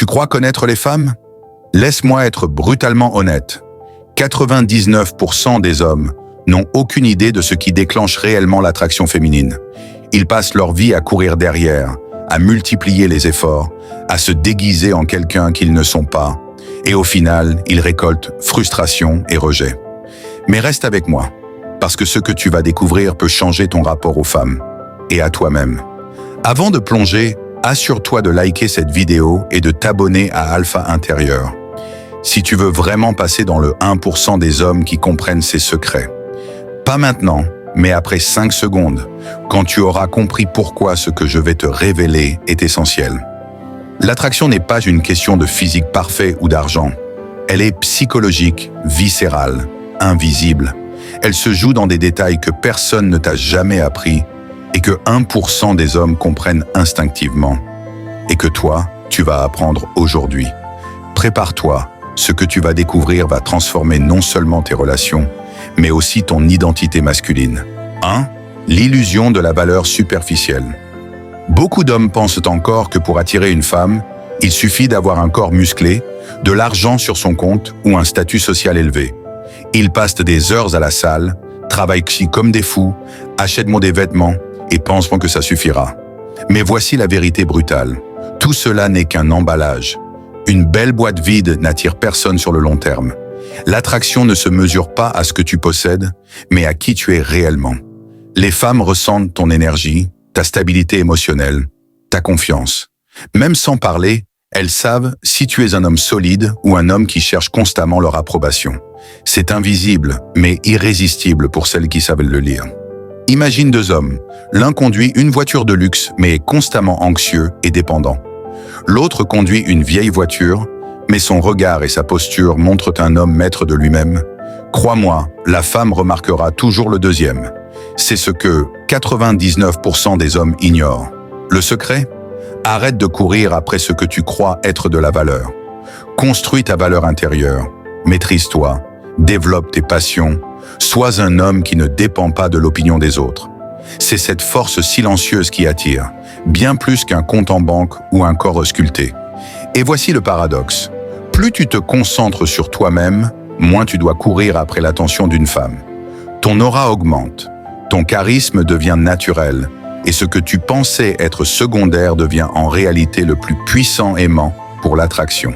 Tu crois connaître les femmes? Laisse-moi être brutalement honnête. 99% des hommes n'ont aucune idée de ce qui déclenche réellement l'attraction féminine. Ils passent leur vie à courir derrière, à multiplier les efforts, à se déguiser en quelqu'un qu'ils ne sont pas, et au final, ils récoltent frustration et rejet. Mais reste avec moi, parce que ce que tu vas découvrir peut changer ton rapport aux femmes et à toi-même. Avant de plonger, assure-toi de liker cette vidéo et de t'abonner à Alpha Intérieur. Si tu veux vraiment passer dans le 1% des hommes qui comprennent ces secrets. Pas maintenant, mais après 5 secondes, quand tu auras compris pourquoi ce que je vais te révéler est essentiel. L'attraction n'est pas une question de physique parfait ou d'argent. Elle est psychologique, viscérale, invisible. Elle se joue dans des détails que personne ne t'a jamais appris et que 1% des hommes comprennent instinctivement. Et que toi, tu vas apprendre aujourd'hui. Prépare-toi. Ce que tu vas découvrir va transformer non seulement tes relations, mais aussi ton identité masculine. 1. L'illusion de la valeur superficielle. Beaucoup d'hommes pensent encore que pour attirer une femme, il suffit d'avoir un corps musclé, de l'argent sur son compte ou un statut social élevé. Ils passent des heures à la salle, travaillent comme des fous, achètent des vêtements et pensent que ça suffira. Mais voici la vérité brutale. Tout cela n'est qu'un emballage. Une belle boîte vide n'attire personne sur le long terme. L'attraction ne se mesure pas à ce que tu possèdes, mais à qui tu es réellement. Les femmes ressentent ton énergie, ta stabilité émotionnelle, ta confiance. Même sans parler, elles savent si tu es un homme solide ou un homme qui cherche constamment leur approbation. C'est invisible, mais irrésistible pour celles qui savent le lire. Imagine 2 hommes. L'un conduit une voiture de luxe, mais est constamment anxieux et dépendant. L'autre conduit une vieille voiture, mais son regard et sa posture montrent un homme maître de lui-même. Crois-moi, la femme remarquera toujours le deuxième. C'est ce que 99% des hommes ignorent. Le secret? Arrête de courir après ce que tu crois être de la valeur. Construis ta valeur intérieure. Maîtrise-toi. Développe tes passions. Sois un homme qui ne dépend pas de l'opinion des autres. C'est cette force silencieuse qui attire, bien plus qu'un compte en banque ou un corps sculpté. Et voici le paradoxe. Plus tu te concentres sur toi-même, moins tu dois courir après l'attention d'une femme. Ton aura augmente, ton charisme devient naturel, et ce que tu pensais être secondaire devient en réalité le plus puissant aimant pour l'attraction.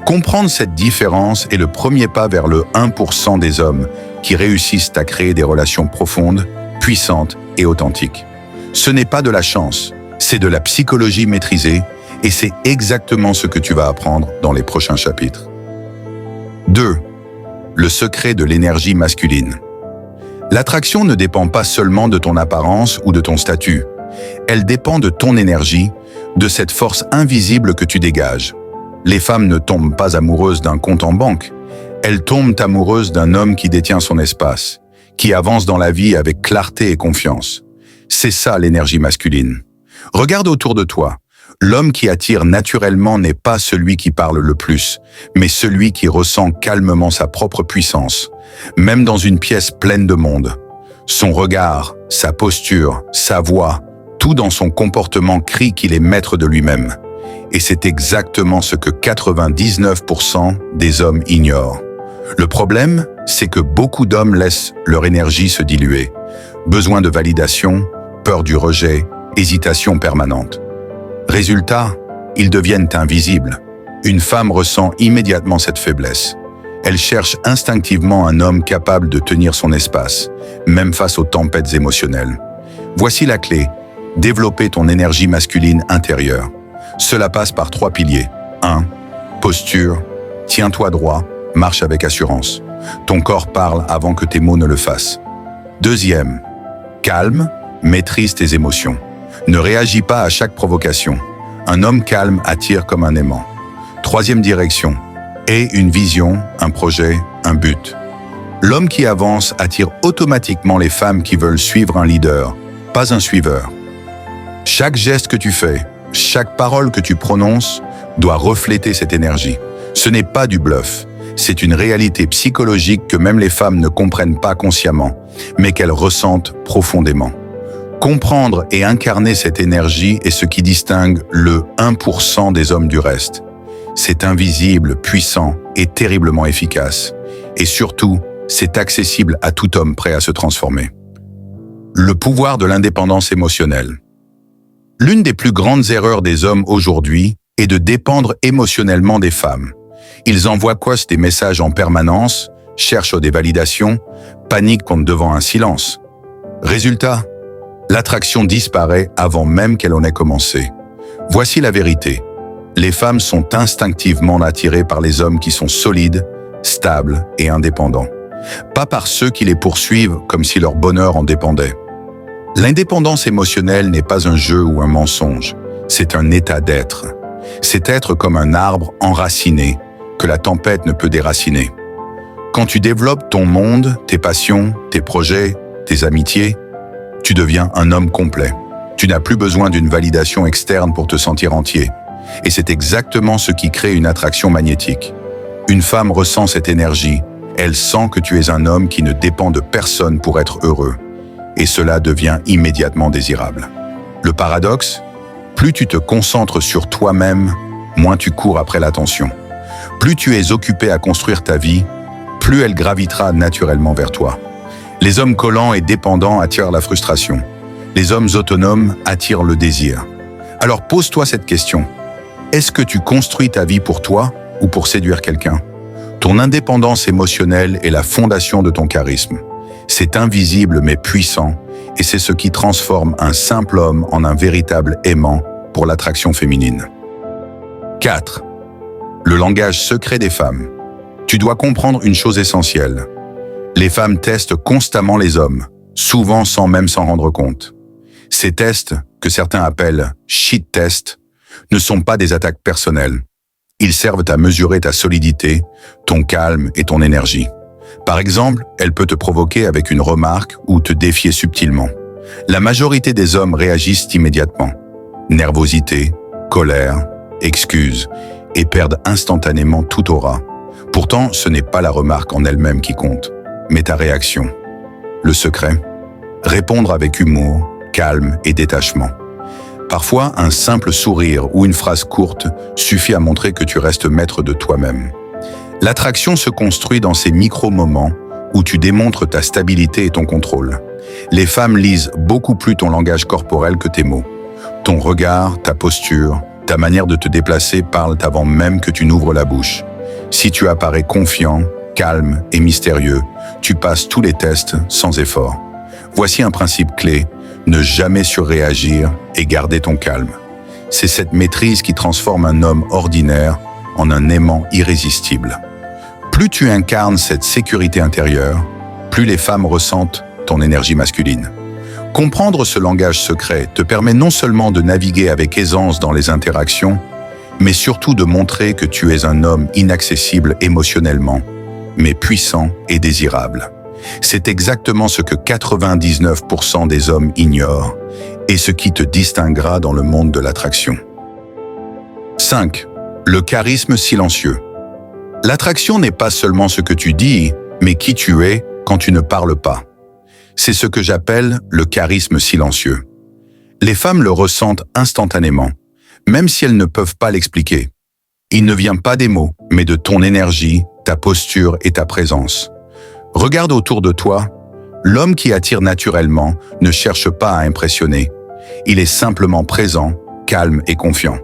Comprendre cette différence est le premier pas vers le 1% des hommes qui réussissent à créer des relations profondes, puissantes et authentiques. Ce n'est pas de la chance, c'est de la psychologie maîtrisée et c'est exactement ce que tu vas apprendre dans les prochains chapitres. 2. Le secret de l'énergie masculine. L'attraction ne dépend pas seulement de ton apparence ou de ton statut. Elle dépend de ton énergie, de cette force invisible que tu dégages. Les femmes ne tombent pas amoureuses d'un compte en banque. Elles tombent amoureuses d'un homme qui détient son espace, qui avance dans la vie avec clarté et confiance. C'est ça l'énergie masculine. Regarde autour de toi. L'homme qui attire naturellement n'est pas celui qui parle le plus, mais celui qui ressent calmement sa propre puissance, même dans une pièce pleine de monde. Son regard, sa posture, sa voix, tout dans son comportement crie qu'il est maître de lui-même. Et c'est exactement ce que 99% des hommes ignorent. Le problème, c'est que beaucoup d'hommes laissent leur énergie se diluer. Besoin de validation, peur du rejet, hésitation permanente. Résultat, ils deviennent invisibles. Une femme ressent immédiatement cette faiblesse. Elle cherche instinctivement un homme capable de tenir son espace, même face aux tempêtes émotionnelles. Voici la clé, développer ton énergie masculine intérieure. Cela passe par 3 piliers. 1. Posture, tiens-toi droit, marche avec assurance. Ton corps parle avant que tes mots ne le fassent. 2. Calme, maîtrise tes émotions. Ne réagis pas à chaque provocation. Un homme calme attire comme un aimant. 3. direction. Aie une vision, un projet, un but. L'homme qui avance attire automatiquement les femmes qui veulent suivre un leader, pas un suiveur. Chaque geste que tu fais, chaque parole que tu prononces doit refléter cette énergie. Ce n'est pas du bluff, c'est une réalité psychologique que même les femmes ne comprennent pas consciemment, mais qu'elles ressentent profondément. Comprendre et incarner cette énergie est ce qui distingue le 1% des hommes du reste. C'est invisible, puissant et terriblement efficace. Et surtout, c'est accessible à tout homme prêt à se transformer. Le pouvoir de l'indépendance émotionnelle. L'une des plus grandes erreurs des hommes aujourd'hui est de dépendre émotionnellement des femmes. Ils envoient des messages en permanence, cherchent des validations, paniquent devant un silence. Résultat, l'attraction disparaît avant même qu'elle en ait commencé. Voici la vérité. Les femmes sont instinctivement attirées par les hommes qui sont solides, stables et indépendants. Pas par ceux qui les poursuivent comme si leur bonheur en dépendait. L'indépendance émotionnelle n'est pas un jeu ou un mensonge, c'est un état d'être. C'est être comme un arbre enraciné, que la tempête ne peut déraciner. Quand tu développes ton monde, tes passions, tes projets, tes amitiés, tu deviens un homme complet. Tu n'as plus besoin d'une validation externe pour te sentir entier. Et c'est exactement ce qui crée une attraction magnétique. Une femme ressent cette énergie, elle sent que tu es un homme qui ne dépend de personne pour être heureux. Et cela devient immédiatement désirable. Le paradoxe, plus tu te concentres sur toi-même, moins tu cours après l'attention. Plus tu es occupé à construire ta vie, plus elle gravitera naturellement vers toi. Les hommes collants et dépendants attirent la frustration. Les hommes autonomes attirent le désir. Alors pose-toi cette question. Est-ce que tu construis ta vie pour toi ou pour séduire quelqu'un? Ton indépendance émotionnelle est la fondation de ton charisme. C'est invisible mais puissant, et c'est ce qui transforme un simple homme en un véritable aimant pour l'attraction féminine. 4. Le langage secret des femmes. Tu dois comprendre une chose essentielle. Les femmes testent constamment les hommes, souvent sans même s'en rendre compte. Ces tests, que certains appellent « shit tests », ne sont pas des attaques personnelles. Ils servent à mesurer ta solidité, ton calme et ton énergie. Par exemple, elle peut te provoquer avec une remarque ou te défier subtilement. La majorité des hommes réagissent immédiatement. Nervosité, colère, excuses, et perdent instantanément toute aura. Pourtant, ce n'est pas la remarque en elle-même qui compte, mais ta réaction. Le secret? Répondre avec humour, calme et détachement. Parfois, un simple sourire ou une phrase courte suffit à montrer que tu restes maître de toi-même. L'attraction se construit dans ces micro-moments où tu démontres ta stabilité et ton contrôle. Les femmes lisent beaucoup plus ton langage corporel que tes mots. Ton regard, ta posture, ta manière de te déplacer parlent avant même que tu n'ouvres la bouche. Si tu apparais confiant, calme et mystérieux, tu passes tous les tests sans effort. Voici un principe clé, ne jamais surréagir et garder ton calme. C'est cette maîtrise qui transforme un homme ordinaire en un aimant irrésistible. Plus tu incarnes cette sécurité intérieure, plus les femmes ressentent ton énergie masculine. Comprendre ce langage secret te permet non seulement de naviguer avec aisance dans les interactions, mais surtout de montrer que tu es un homme inaccessible émotionnellement, mais puissant et désirable. C'est exactement ce que 99% des hommes ignorent et ce qui te distinguera dans le monde de l'attraction. 5. Le charisme silencieux. L'attraction n'est pas seulement ce que tu dis, mais qui tu es quand tu ne parles pas. C'est ce que j'appelle le charisme silencieux. Les femmes le ressentent instantanément, même si elles ne peuvent pas l'expliquer. Il ne vient pas des mots, mais de ton énergie, ta posture et ta présence. Regarde autour de toi, l'homme qui attire naturellement ne cherche pas à impressionner. Il est simplement présent, calme et confiant.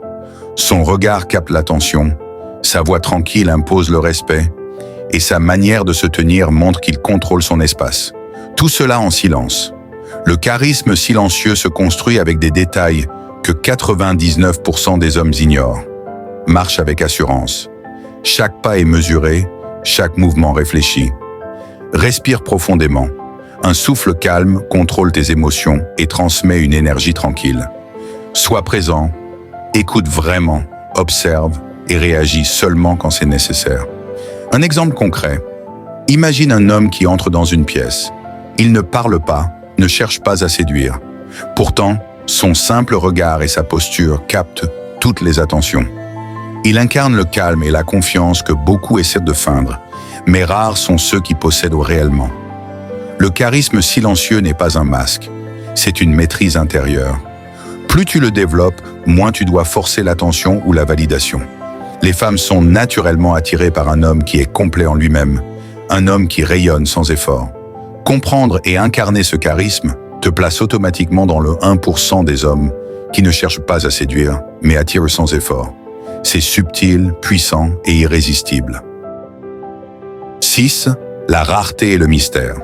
Son regard capte l'attention, sa voix tranquille impose le respect, et sa manière de se tenir montre qu'il contrôle son espace. Tout cela en silence. Le charisme silencieux se construit avec des détails que 99% des hommes ignorent. Marche avec assurance. Chaque pas est mesuré, chaque mouvement réfléchi. Respire profondément. Un souffle calme contrôle tes émotions et transmet une énergie tranquille. Sois présent, écoute vraiment, observe et réagis seulement quand c'est nécessaire. Un exemple concret. Imagine un homme qui entre dans une pièce. Il ne parle pas, ne cherche pas à séduire. Pourtant, son simple regard et sa posture captent toutes les attentions. Il incarne le calme et la confiance que beaucoup essaient de feindre, mais rares sont ceux qui possèdent réellement. Le charisme silencieux n'est pas un masque, c'est une maîtrise intérieure. Plus tu le développes, moins tu dois forcer l'attention ou la validation. Les femmes sont naturellement attirées par un homme qui est complet en lui-même, un homme qui rayonne sans effort. Comprendre et incarner ce charisme te place automatiquement dans le 1% des hommes qui ne cherchent pas à séduire, mais attirent sans effort. C'est subtil, puissant et irrésistible. 6. La rareté et le mystère.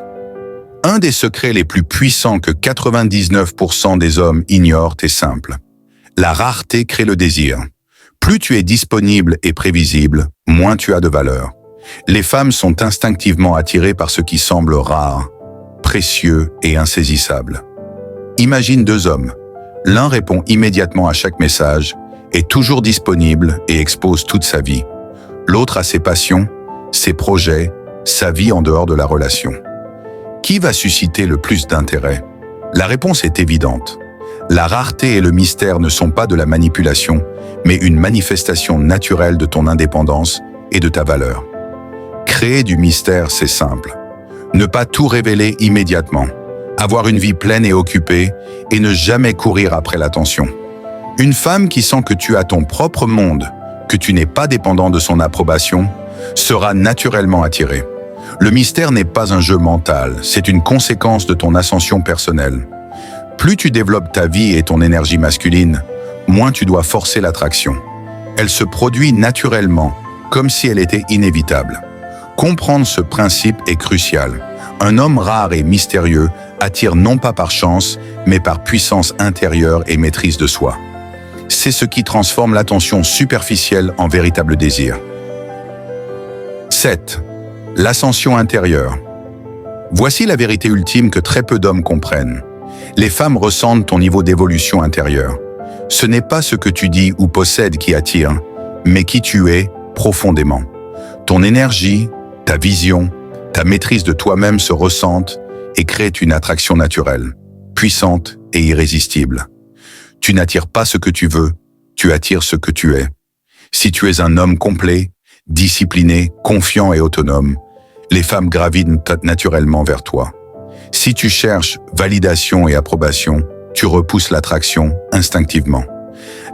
Un des secrets les plus puissants que 99% des hommes ignorent est simple. La rareté crée le désir. Plus tu es disponible et prévisible, moins tu as de valeur. Les femmes sont instinctivement attirées par ce qui semble rare, précieux et insaisissable. Imagine deux hommes. L'un répond immédiatement à chaque message, est toujours disponible et expose toute sa vie. L'autre a ses passions, ses projets, sa vie en dehors de la relation. Qui va susciter le plus d'intérêt? La réponse est évidente. La rareté et le mystère ne sont pas de la manipulation, mais une manifestation naturelle de ton indépendance et de ta valeur. Créer du mystère, c'est simple. Ne pas tout révéler immédiatement. Avoir une vie pleine et occupée et ne jamais courir après l'attention. Une femme qui sent que tu as ton propre monde, que tu n'es pas dépendant de son approbation, sera naturellement attirée. Le mystère n'est pas un jeu mental, c'est une conséquence de ton ascension personnelle. Plus tu développes ta vie et ton énergie masculine, moins tu dois forcer l'attraction. Elle se produit naturellement, comme si elle était inévitable. Comprendre ce principe est crucial. Un homme rare et mystérieux attire non pas par chance, mais par puissance intérieure et maîtrise de soi. C'est ce qui transforme l'attention superficielle en véritable désir. 7. L'ascension intérieure. Voici la vérité ultime que très peu d'hommes comprennent. Les femmes ressentent ton niveau d'évolution intérieure. Ce n'est pas ce que tu dis ou possèdes qui attire, mais qui tu es profondément. Ton énergie, ta vision, ta maîtrise de toi-même se ressentent et créent une attraction naturelle, puissante et irrésistible. Tu n'attires pas ce que tu veux, tu attires ce que tu es. Si tu es un homme complet, discipliné, confiant et autonome, les femmes gravitent naturellement vers toi. Si tu cherches validation et approbation, tu repousses l'attraction instinctivement.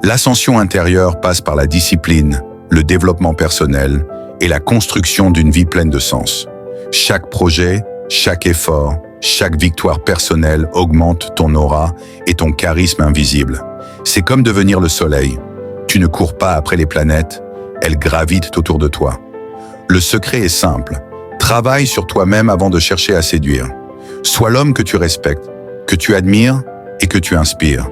L'ascension intérieure passe par la discipline, le développement personnel et la construction d'une vie pleine de sens. Chaque projet, chaque effort, chaque victoire personnelle augmente ton aura et ton charisme invisible. C'est comme devenir le soleil. Tu ne cours pas après les planètes, elles gravitent autour de toi. Le secret est simple. Travaille sur toi-même avant de chercher à séduire. Sois l'homme que tu respectes, que tu admires et que tu inspires.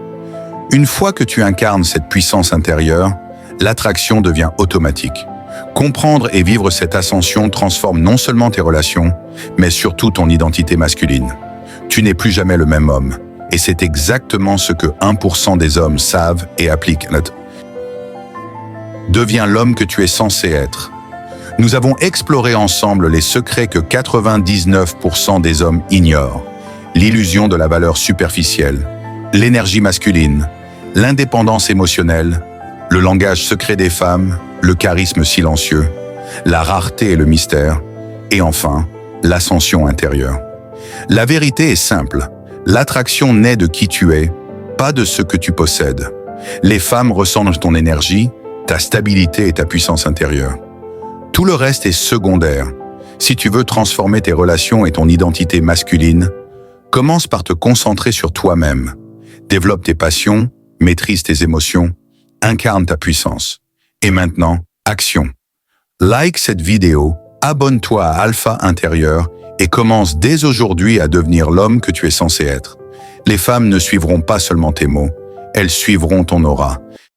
Une fois que tu incarnes cette puissance intérieure, l'attraction devient automatique. Comprendre et vivre cette ascension transforme non seulement tes relations, mais surtout ton identité masculine. Tu n'es plus jamais le même homme, et c'est exactement ce que 1% des hommes savent et appliquent. Deviens l'homme que tu es censé être. Nous avons exploré ensemble les secrets que 99% des hommes ignorent. L'illusion de la valeur superficielle, l'énergie masculine, l'indépendance émotionnelle, le langage secret des femmes, le charisme silencieux, la rareté et le mystère, et enfin, l'ascension intérieure. La vérité est simple, l'attraction naît de qui tu es, pas de ce que tu possèdes. Les femmes ressentent ton énergie, ta stabilité et ta puissance intérieure. Tout le reste est secondaire. Si tu veux transformer tes relations et ton identité masculine, commence par te concentrer sur toi-même. Développe tes passions, maîtrise tes émotions, incarne ta puissance. Et maintenant, action. Like cette vidéo, abonne-toi à Alpha Intérieur et commence dès aujourd'hui à devenir l'homme que tu es censé être. Les femmes ne suivront pas seulement tes mots, elles suivront ton aura.